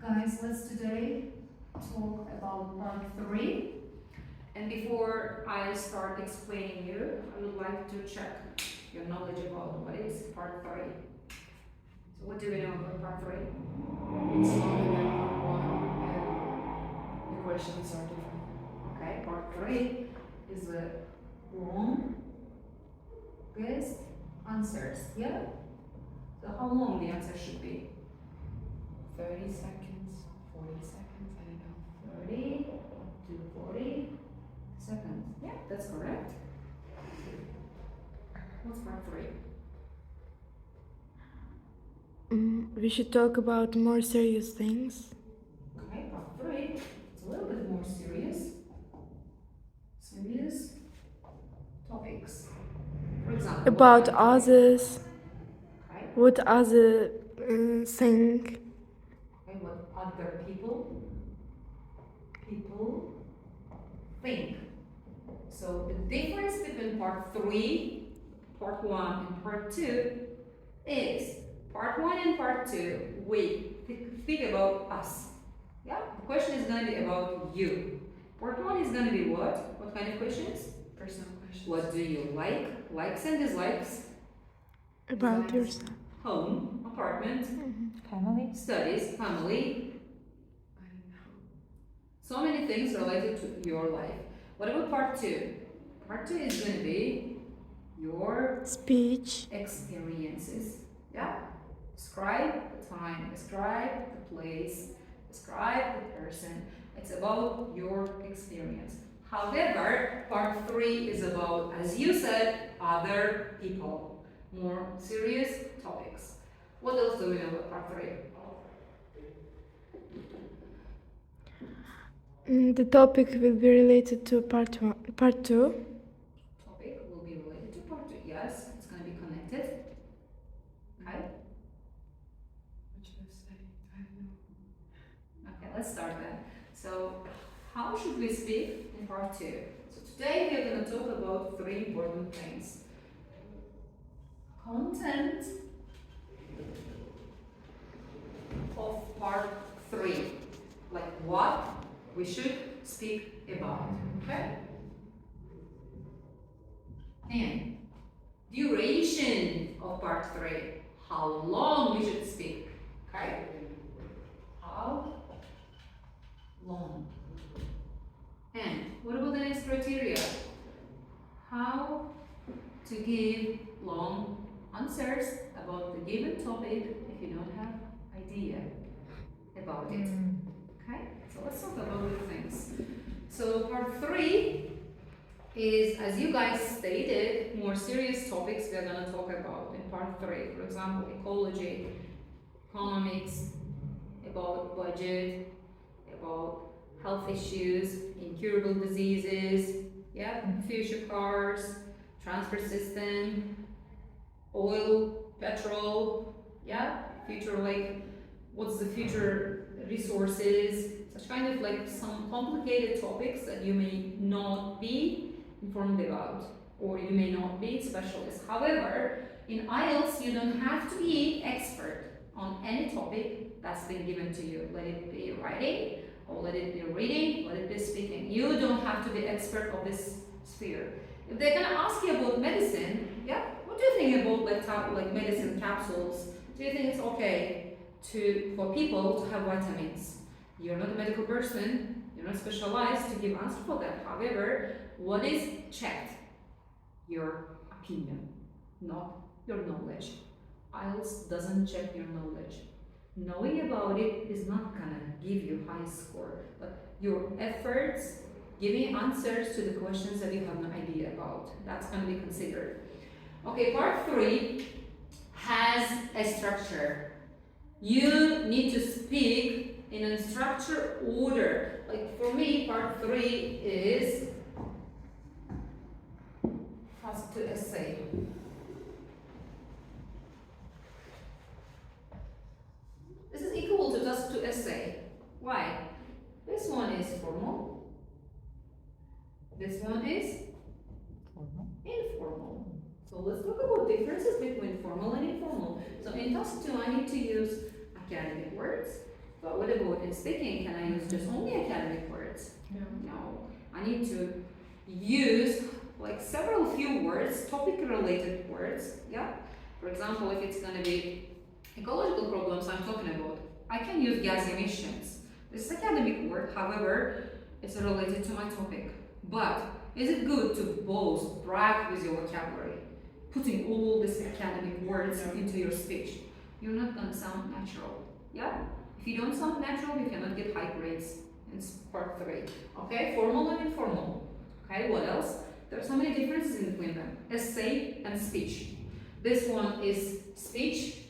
Guys, let's today talk about part 3. And before I start explaining you, I would like to check your knowledge about what is part 3. So what do we know about part 3? It's longer than part one, and the questions are different. Okay, part 3 is the longest answers, yeah? So how long the answer should be? 30 seconds, 40 seconds, I don't know. 30 to 40 seconds. Yeah, that's correct. What's part 3? We should talk about more serious things. Okay, part 3. It's a little bit more serious. Serious topics. For example, About what others, okay, what other think. okay, what other people think. So the difference between part 3, part 1 and part 2 is part 1 and part 2 we think about us. Yeah? The question is going to be about you. Part 1 is going to be what? What kind of questions? Personal questions. What do you like? Likes and dislikes. About Dislikes. yourself. Home, apartment, Family? studies, family. I don't know. So many things related to your life. What about part 2? Part 2 is going to be your Speech. experiences. Yeah? Describe the time, describe the place, describe the person. It's about your experience. However, part 3 is about, as you said, other people. More serious topics. What else do we know about part 3? The topic will be related to part 2. Topic will be related to part 2. Yes, it's going to be connected. Okay? What should I say? I don't know. Okay, let's start then. So, how should we speak in part 2? So today we are going to talk about 3 important things. Content of part 3. Like what we should speak about. Okay? And duration of part 3. How long we should speak. Okay? How long. And what about the next criteria? How to give long answers about the given topic if you don't have idea about it. Okay, so let's talk about the things. So part 3 is, as you guys stated, more serious topics we are going to talk about in part 3. For example, ecology, economics, about budget, about health issues, incurable diseases, yeah, future cars, transport system, oil, petrol, yeah, future, like what's the future resources, such kind of like some complicated topics that you may not be informed about or you may not be specialist. However, in IELTS you don't have to be expert on any topic that's been given to you. Let it be writing, or let it be reading, let it be speaking. You don't have to be expert of this sphere. If they're gonna ask you about medicine, yeah, what do you think about like medicine capsules? Do you think it's okay for people to have vitamins? You're not a medical person, you're not specialized to give answer for that. However, what is checked? Your opinion, not your knowledge. IELTS doesn't check your knowledge. Knowing about it is not gonna give you high score, but your efforts giving answers to the questions that you have no idea about, that's gonna be considered. Okay, part 3 has a structure. You need to speak in a structured order. Like for me, part 3 is task to essay. This is equal to task to essay. Why? This one is formal. This one is informal. So let's talk about differences between formal and informal. So in task 2, I need to use academic words. But what about in speaking? Can I use just only academic words? Yeah. No. I need to use like several few words, topic related words. Yeah. For example, if it's gonna be ecological problems I'm talking about, I can use gas emissions. This is academic word, however, it's related to my topic. But is it good to boast, brag with your vocabulary, putting all these academic words into your speech? You're not gonna sound natural. Yeah? If you don't sound natural, you cannot get high grades in part 3. Okay? Formal and informal. Okay, what else? There are so many differences in between them. Essay and speech. This one is speech.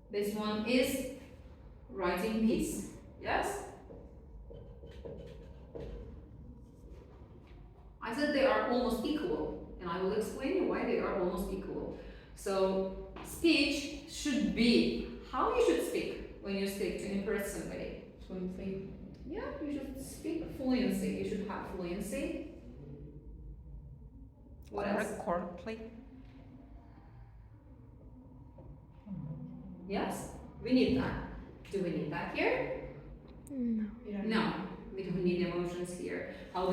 This one is writing piece. Yes? I said they are almost equal, and I will explain you why they are almost equal. So, speech should be how you should speak when you speak to impress somebody. Fluently. Yeah, you should speak fluency. You should have fluency. What else? Correctly. Yes, we need that. Do we need that here? No. No, we don't need emotions here. How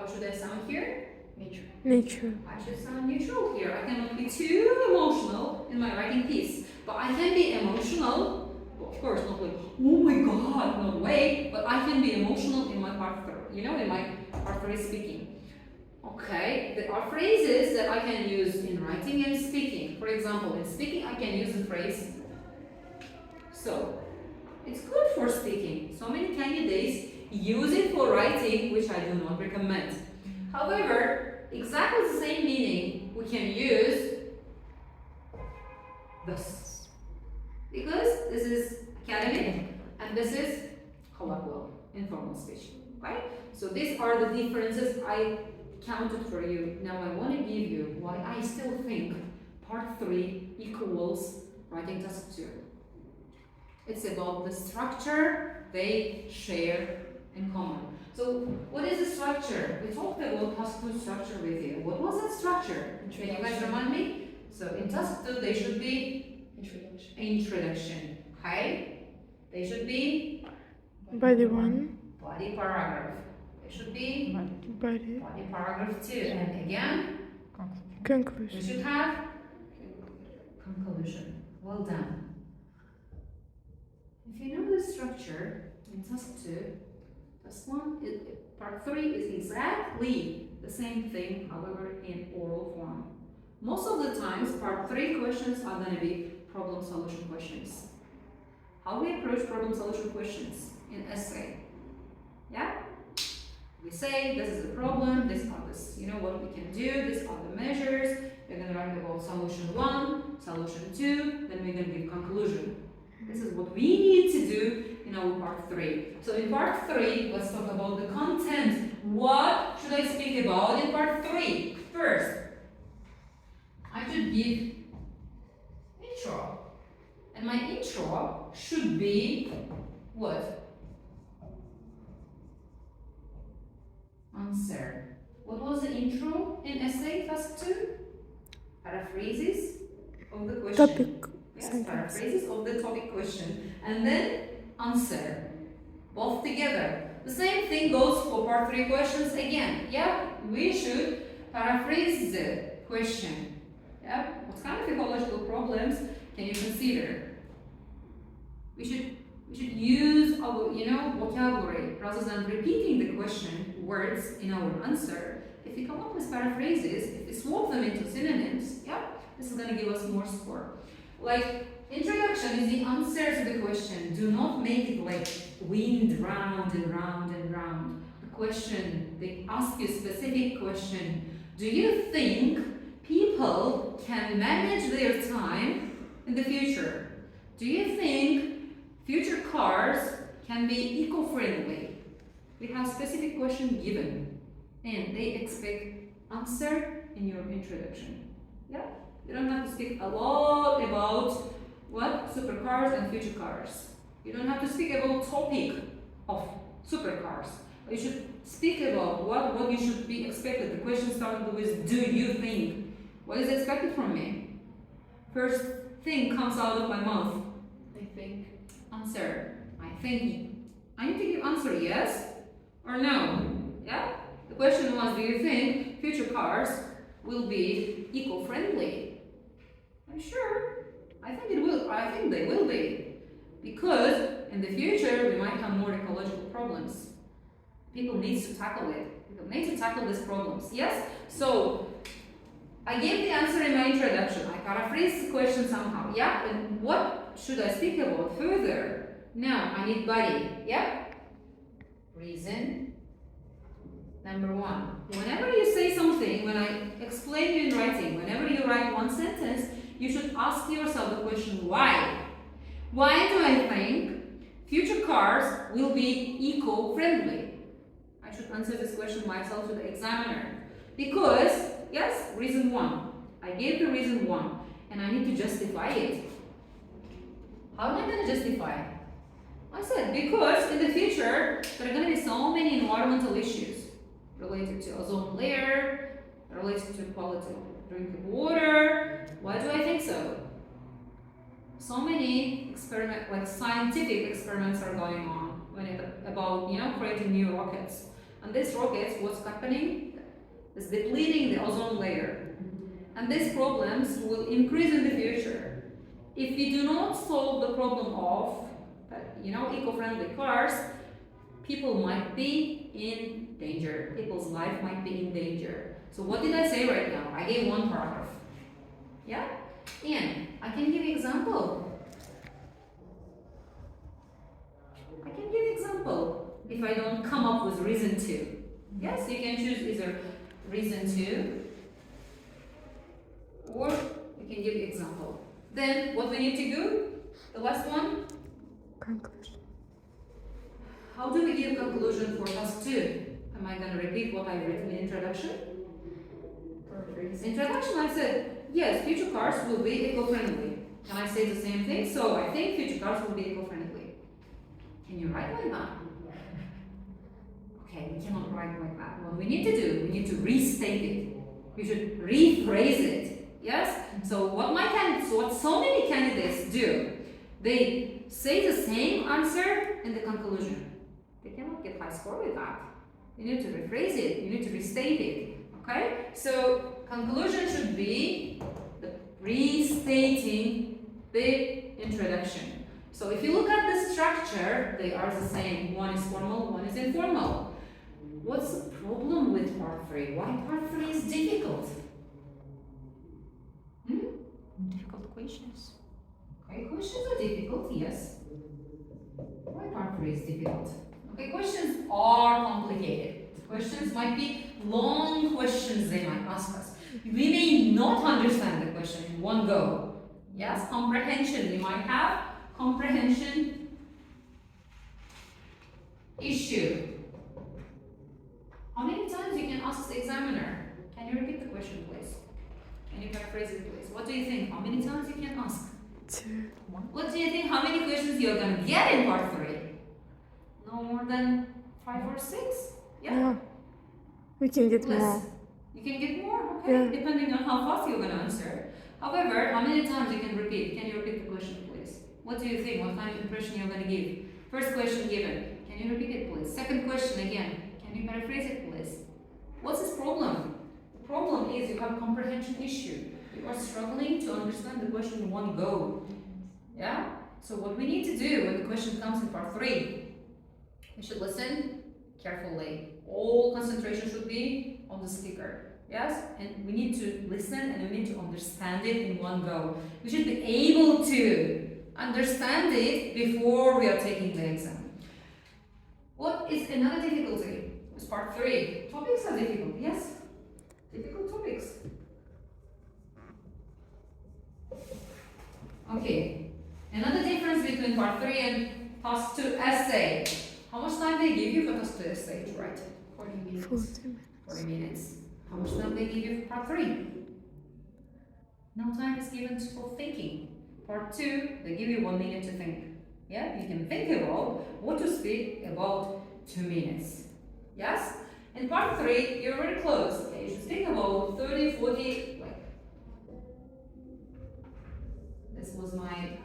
should I sound here? Nature. Nature. I should sound neutral here. I cannot be too emotional in my writing piece. But I can be emotional, well, of course, not like, oh my god, no way, but I can be emotional in my part 3, in my part 3 speaking. Okay, there are phrases that I can use in writing and speaking. For example, in speaking, I can use the phrase so. It's good for speaking. So many candidates use it for writing, which I do not recommend. However, exactly the same meaning we can use this. Because this is academic and this is colloquial, informal speech. Right? So these are the differences I counted for you. Now I want to give you why I still think part 3 equals writing task 2. It's about the structure they share in common. So, what is the structure? We talked about task 2 structure with you. What was that structure? Can you guys remind me? So, in task 2, they should be introduction. Okay? They should be Body 1. body paragraph. They should be Body. body paragraph 2. And again, we Conclusion. should have conclusion. Well done. If you know the structure in task 2, task 1, part 3 is exactly the same thing, however, in oral form. Most of the times, part 3 questions are going to be problem solution questions. How we approach problem solution questions in essay? Yeah? We say this is the problem, this are this, what we can do, these are the measures. We're going to write about solution 1, solution 2, then we're going to give conclusion. This is what we need to do in our part 3. So in part 3, let's talk about the content. What should I speak about in part 3? First, I should give intro. And my intro should be what? Answer. What was the intro in essay task 2? Paraphrases of the question. Topic. Yes, Sentence. paraphrases of the topic question. And then answer. Both together. The same thing goes for part 3 questions again. Yeah, we should paraphrase the question. Yeah, what kind of ecological problems can you consider? We should use our vocabulary rather than repeating the question words in our answer. If we come up with paraphrases, if we swap them into synonyms, yeah, this is going to give us more score. Like, introduction is the answer to the question. Do not make it like wind round and round and round. The question, they ask you a specific question. Do you think people can manage their time in the future? Do you think future cars can be eco-friendly? We have specific question given and they expect answer in your introduction. Yeah? You don't have to speak a lot about what? Supercars and future cars. You don't have to speak about topic of supercars. You should speak about what you should be expected. The question started with do you think? What is expected from me? First thing comes out of my mouth. I think. Answer. I think I need to give answer yes or no. Yeah? The question was, do you think future cars will be eco-friendly? I'm sure. I think it will. I think they will be. Because in the future we might have more ecological problems. People need to tackle it. People need to tackle these problems. Yes? So I gave the answer in my introduction. I paraphrased the question somehow. Yeah? And what should I speak about further? Now I need body. Yeah? Reason. Number one. Whenever you say something, when I explain you in writing, whenever you write one sentence, you should ask yourself the question why. Why do I think future cars will be eco-friendly? I should answer this question myself to the examiner. Because, yes, reason one. I gave the reason one, and I need to justify it. How am I going to justify it? I said, because in the future, there are going to be so many environmental issues related to ozone layer, related to quality of drinking water. Why do I think so? So many scientific experiments are going on about creating new rockets. And these rockets, what's happening is depleting the ozone layer. And these problems will increase in the future. If we do not solve the problem of eco-friendly cars, people might be in danger. People's life might be in danger. So what did I say right now? I gave one paragraph. Yeah? And I can give example. If I don't come up with reason to. Yes, you can choose either reason to or you can give example. Then what we need to do? The last one. Conclusion. How do we give conclusion for task 2? Am I going to repeat what I've written in introduction? Introduction, I said, yes, future cars will be eco-friendly. Can I say the same thing? So I think future cars will be eco-friendly. Can you write like that? Okay, we cannot write like that. What we need to do, we need to restate it. We should rephrase it. Yes? So what so many candidates do, they say the same answer in the conclusion. They cannot get high score with that. You need to rephrase it. You need to restate it. Okay? So conclusion should be the restating the introduction. So if you look at the structure, they are the same. One is formal, one is informal. What's the problem with part 3? Why part 3 is difficult? Difficult questions. Okay, questions are difficult, yes. Why part 3 is difficult? Okay, questions are complicated. Questions might be long questions they might ask us. We may not understand the question in one go. Yes, comprehension. We might have comprehension issue. How many times you can ask the examiner? Can you repeat the question, please? Can you paraphrase it, please? What do you think? How many times you can ask? 2. What do you think? How many questions you're going to get in part 3? No more than 5 or 6? Yeah? Yeah. We can get Less. more. You can get more, okay? Yeah. Depending on how fast you're going to answer. However, how many times you can repeat? Can you repeat the question, please? What do you think? What kind of impression you're going to give? First question given. Can you repeat it, please? Second question again. Can you paraphrase it, please? What's this problem? The problem is you have comprehension issue. You are struggling to understand the question in one go. Yeah? So what we need to do when the question comes in part 3, we should listen carefully. All concentration should be on the speaker. Yes? And we need to listen and we need to understand it in one go. We should be able to understand it before we are taking the exam. What is another difficulty? It's part 3. Topics are difficult. Yes? Difficult topics. Okay. Another difference between part 3 and task 2 essay. How much time they give you for task 2 essay to write it? 40 minutes. 40 minutes. 40 minutes. How much time they give you for part 3? No time is given for thinking. Part 2, they give you 1 minute to think. Yeah, you can think about what to speak about 2 minutes. Yes? In part 3, you're very close. Okay, you should think about 30, 40, like. This was my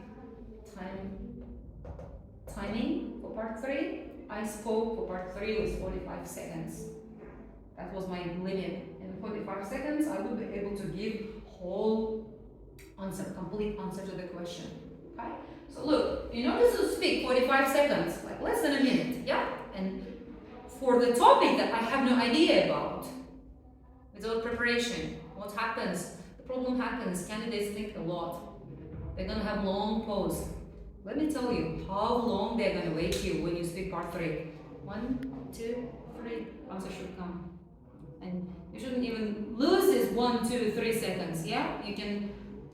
time timing for part 3. I spoke for part 3 was 45 seconds. That was my limit. In 45 seconds, I would be able to give whole answer, complete answer to the question. Okay? So look, in order to speak 45 seconds, like less than a minute, yeah? And for the topic that I have no idea about, without preparation, what happens? The problem happens, candidates think a lot. They're gonna have long pause. Let me tell you how long they're gonna wait you when you speak part 3. 1, 2, 3, answer should come. And you shouldn't even lose this 1, 2, 3 seconds, yeah? You can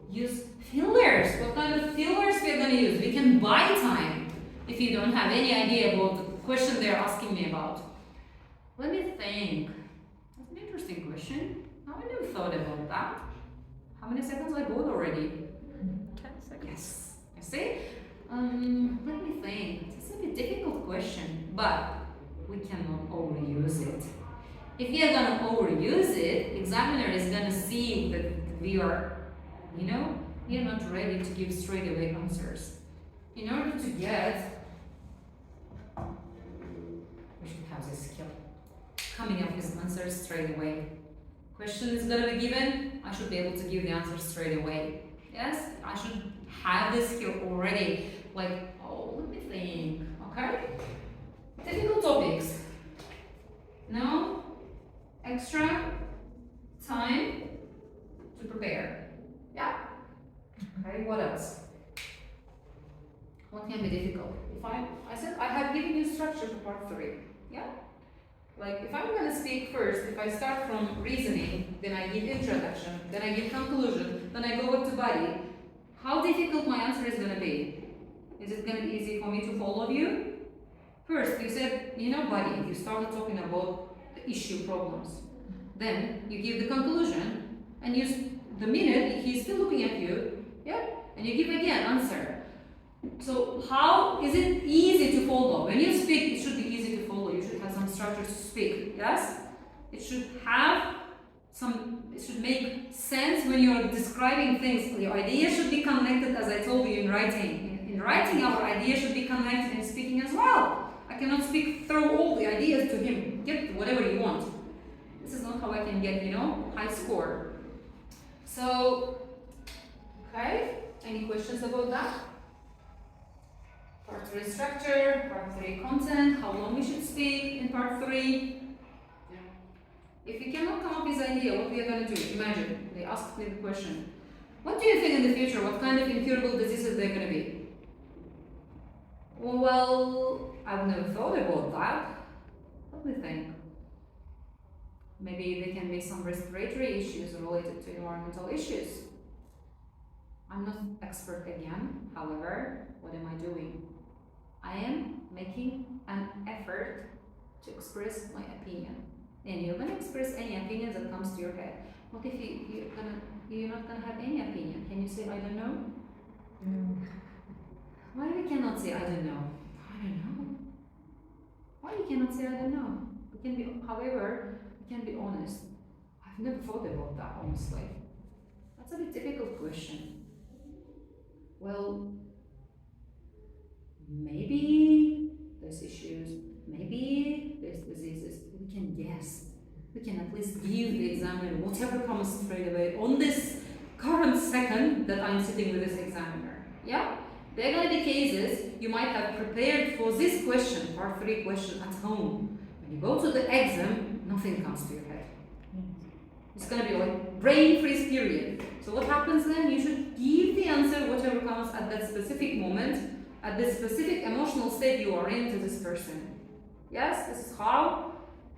use fillers. What kind of fillers we're gonna use? We can buy time if you don't have any idea about the question they're asking me about. Let me think. That's an interesting question. I never thought about that. How many seconds I bought already? 10 seconds. Yes. You see? Let me think. It's a bit difficult question, but we cannot overuse it. If we are gonna overuse it, examiner is gonna see that we are, we are not ready to give straight away answers. In order to get, we should have this skill. Coming up with answers straight away. Question is gonna be given, I should be able to give the answer straight away. Yes, I should have this skill already. Like, oh, let me think. Okay? Difficult topics. No extra time to prepare. Yeah? Okay, what else? What can be difficult? If I said I have given you structure for part 3. Yeah? Like, if I'm gonna speak first, if I start from reasoning, then I give introduction, then I give conclusion, then I go back to body, how difficult my answer is gonna be? Is it gonna be easy for me to follow you? First, you said, body, you started talking about the issue problems. Then, you give the conclusion, and the minute he's still looking at you, yeah? And you give again answer. So, how is it easy to follow? When you speak, it should be easy to follow. You should have some structure to speak, yes? It should make sense when you're describing things. Your idea should be connected, as I told you in writing. In writing, our idea should be connected in speaking as well. I cannot throw all the ideas to him. Get whatever you want. This is not how I can get, high score. So, okay, any questions about that? Part 3 structure, part 3 content, how long we should speak in part 3. Yeah. If you cannot come up with an idea, what we are going to do? Imagine, they asked me the question. What do you think in the future, what kind of incurable diseases they're going to be? Well, I've never thought about that. Let me think. Maybe there can be some respiratory issues related to environmental issues. I'm not expert again, however, what am I doing? I am making an effort to express my opinion. And you're gonna express any opinion that comes to your head. What if you're not gonna have any opinion? Can you say I don't know? No. Why we cannot say I don't know? I don't know. Why you cannot say I don't know? We can be, however, we can be honest. I've never thought about that honestly. That's a bit difficult question. Well, maybe there's issues, maybe there's diseases. We can guess. We can at least give the examiner whatever comes straight away on this current second that I'm sitting with this examiner. Yeah? There are going to be cases you might have prepared for this question, part 3 question at home. When you go to the exam, nothing comes to your head. It's going to be like brain freeze period. So what happens then? You should give the answer, whatever comes at that specific moment, at this specific emotional state you are in to this person. Yes, this is how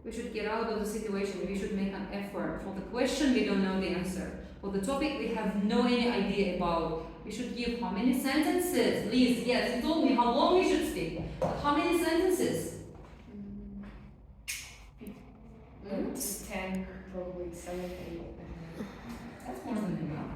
we should get out of the situation. We should make an effort. For the question, we don't know the answer. For the topic, we have no any idea about. We should give how many sentences? Liz, yes, you told me how long we should speak. How many sentences? It's 10, probably 7, 8. That's more than enough.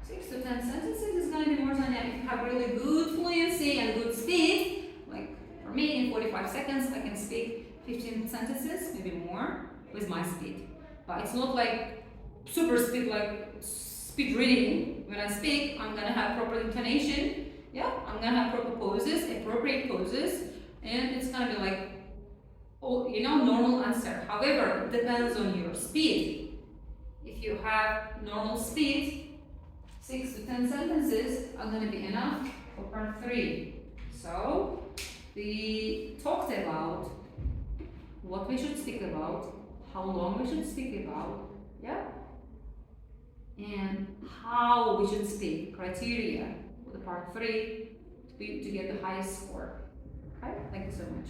6 to 10 sentences is going to be more than enough. If you have really good fluency and good speed, like for me, in 45 seconds, I can speak 15 sentences, maybe more, with my speed. But it's not like super speed, like speed reading. When I speak, I'm gonna have proper intonation. Yeah, I'm gonna have proper pauses. appropriate poses, and it's gonna be like, oh, normal answer. However, it depends on your speed. If you have normal speed, 6 to 10 sentences are gonna be enough for part 3. So we talked about what we should speak about, how long we should speak about, yeah, and how we should speak, criteria for the part 3 to get the highest score. Okay, thank you so much.